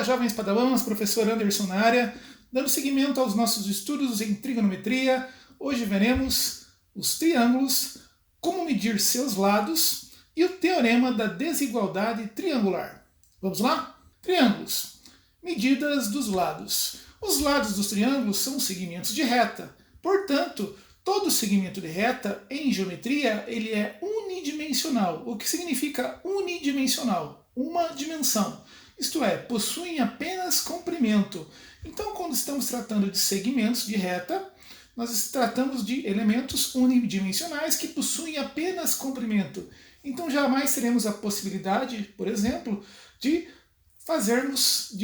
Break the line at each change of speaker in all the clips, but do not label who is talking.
jovens padawans, professor Anderson na área, dando seguimento aos nossos estudos em trigonometria. Hoje veremos os triângulos, como medir seus lados e o teorema da desigualdade triangular. Vamos lá? Triângulos. Medidas dos lados. Os lados dos triângulos são segmentos de reta. Portanto, todo segmento de reta em geometria ele é unidimensional. O que significa unidimensional? Uma dimensão. Isto é, possuem apenas comprimento. Então, quando estamos tratando de segmentos de reta, nós tratamos de elementos unidimensionais que possuem apenas comprimento. Então, jamais teremos a possibilidade, por exemplo, de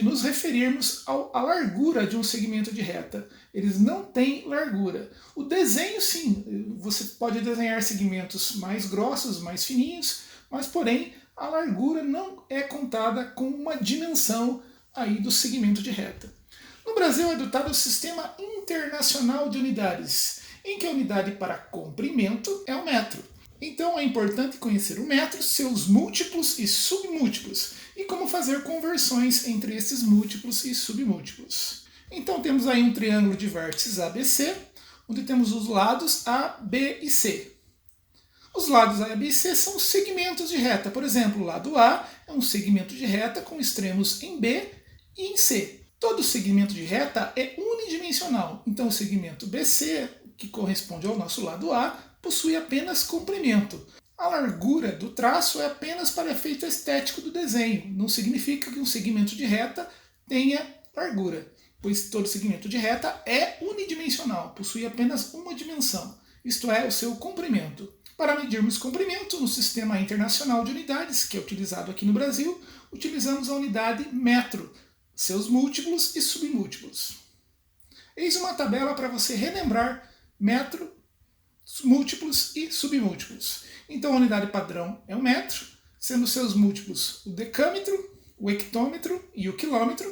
nos referirmos à largura de um segmento de reta. Eles não têm largura. O desenho, sim, você pode desenhar segmentos mais grossos, mais fininhos, mas, porém, a largura não é contada com uma dimensão aí do segmento de reta. No Brasil é adotado o Sistema Internacional de Unidades, em que a unidade para comprimento é o metro. Então é importante conhecer o metro, seus múltiplos e submúltiplos, e como fazer conversões entre esses múltiplos e submúltiplos. Então temos aí um triângulo de vértices ABC, onde temos os lados A, B e C. Os lados A, B e C são segmentos de reta. Por exemplo, o lado A é um segmento de reta com extremos em B e em C. Todo segmento de reta é unidimensional. Então o segmento BC, que corresponde ao nosso lado A, possui apenas comprimento. A largura do traço é apenas para efeito estético do desenho. Não significa que um segmento de reta tenha largura, pois todo segmento de reta é unidimensional, possui apenas uma dimensão, isto é, o seu comprimento. Para medirmos comprimento, no Sistema Internacional de Unidades, que é utilizado aqui no Brasil, utilizamos a unidade metro, seus múltiplos e submúltiplos. Eis uma tabela para você relembrar metro, múltiplos e submúltiplos. Então a unidade padrão é o metro, sendo seus múltiplos o decâmetro, o hectômetro e o quilômetro,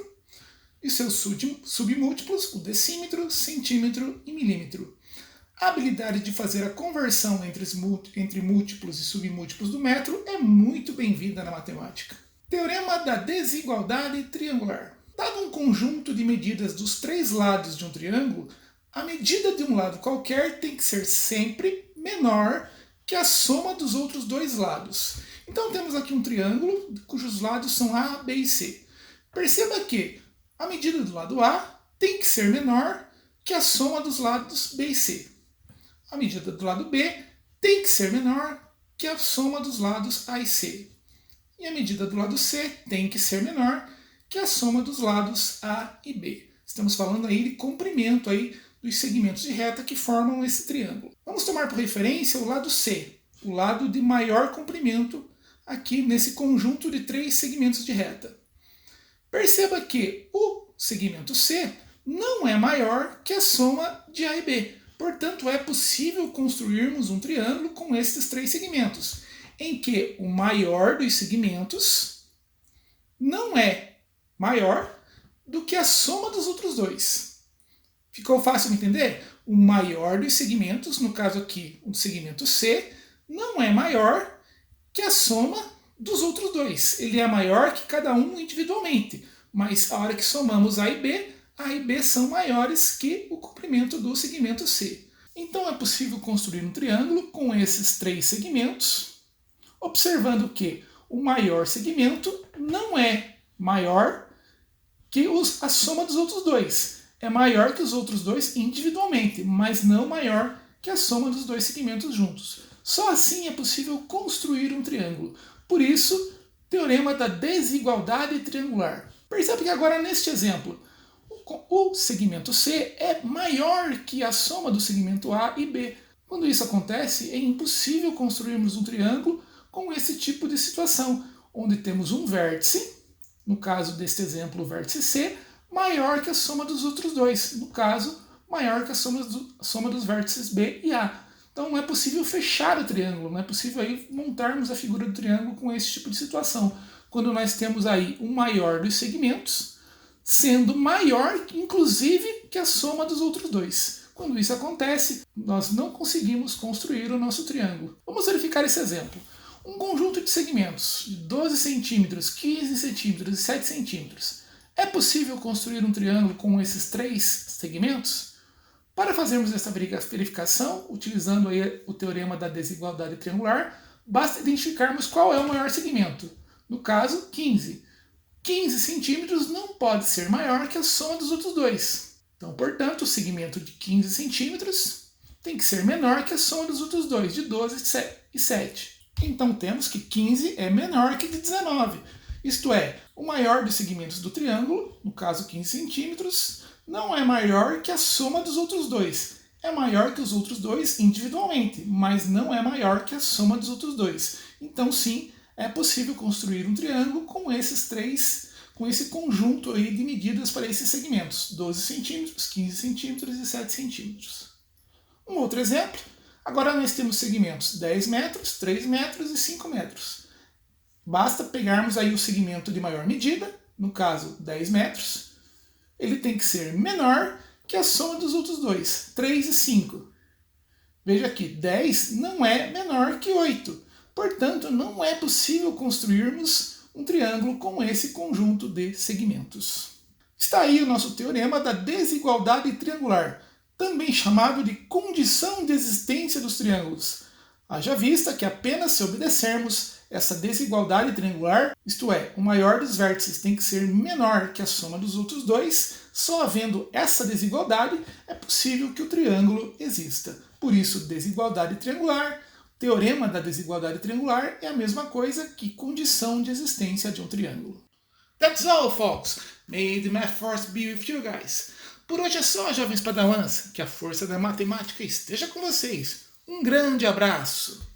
e seus submúltiplos o decímetro, centímetro e milímetro. A habilidade de fazer a conversão entre múltiplos e submúltiplos do metro é muito bem-vinda na matemática. Teorema da desigualdade triangular. Dado um conjunto de medidas dos três lados de um triângulo, a medida de um lado qualquer tem que ser sempre menor que a soma dos outros dois lados. Então temos aqui um triângulo cujos lados são A, B e C. Perceba que a medida do lado A tem que ser menor que a soma dos lados B e C. A medida do lado B tem que ser menor que a soma dos lados A e C. E a medida do lado C tem que ser menor que a soma dos lados A e B. Estamos falando aí de comprimento aí dos segmentos de reta que formam esse triângulo. Vamos tomar por referência o lado C, o lado de maior comprimento aqui nesse conjunto de três segmentos de reta. Perceba que o segmento C não é maior que a soma de A e B. Portanto, é possível construirmos um triângulo com esses três segmentos, em que o maior dos segmentos não é maior do que a soma dos outros dois. Ficou fácil de entender? O maior dos segmentos, no caso aqui, o segmento C, não é maior que a soma dos outros dois. Ele é maior que cada um individualmente, mas a hora que somamos A e B são maiores que o comprimento do segmento C. Então é possível construir um triângulo com esses três segmentos, observando que o maior segmento não é maior que a soma dos outros dois. É maior que os outros dois individualmente, mas não maior que a soma dos dois segmentos juntos. Só assim é possível construir um triângulo. Por isso, teorema da desigualdade triangular. Percebe que agora neste exemplo, o segmento C é maior que a soma do segmento A e B. Quando isso acontece, é impossível construirmos um triângulo com esse tipo de situação, onde temos um vértice, no caso deste exemplo o vértice C, maior que a soma dos outros dois, no caso, maior que a soma dos vértices B e A. Então não é possível fechar o triângulo, não é possível aí montarmos a figura do triângulo com esse tipo de situação, quando nós temos aí o maior dos segmentos, sendo maior, inclusive, que a soma dos outros dois. Quando isso acontece, nós não conseguimos construir o nosso triângulo. Vamos verificar esse exemplo. Um conjunto de segmentos de 12 centímetros, 15 centímetros e 7 centímetros É possível construir um triângulo com esses 3 segmentos? Para fazermos essa verificação, utilizando aí o teorema da desigualdade triangular, basta identificarmos qual é o maior segmento. No caso, 15. 15 centímetros não pode ser maior que a soma dos outros dois. Então, portanto, o segmento de 15 centímetros tem que ser menor que a soma dos outros dois, de 12 e 7. Então, temos que 15 é menor que de 19. Isto é, o maior dos segmentos do triângulo, no caso 15 centímetros, não é maior que a soma dos outros dois. É maior que os outros dois individualmente, mas não é maior que a soma dos outros dois. Então, sim, é possível construir um triângulo com com esse conjunto aí de medidas para esses segmentos, 12 centímetros, 15 centímetros e 7 centímetros. Um outro exemplo, agora nós temos segmentos 10 metros, 3 metros e 5 metros. Basta pegarmos aí o segmento de maior medida, no caso 10 metros, ele tem que ser menor que a soma dos outros dois, 3 e 5. Veja aqui, 10 não é menor que 8. Portanto, não é possível construirmos um triângulo com esse conjunto de segmentos. Está aí o nosso teorema da desigualdade triangular, também chamado de condição de existência dos triângulos. Haja vista que apenas se obedecermos essa desigualdade triangular, isto é, o maior dos vértices tem que ser menor que a soma dos outros dois, só havendo essa desigualdade é possível que o triângulo exista. Por isso, desigualdade triangular, teorema da desigualdade triangular é a mesma coisa que condição de existência de um triângulo. That's all, folks. May the math force be with you guys. Por hoje é só, jovens padawans. Que a força da matemática esteja com vocês. Um grande abraço.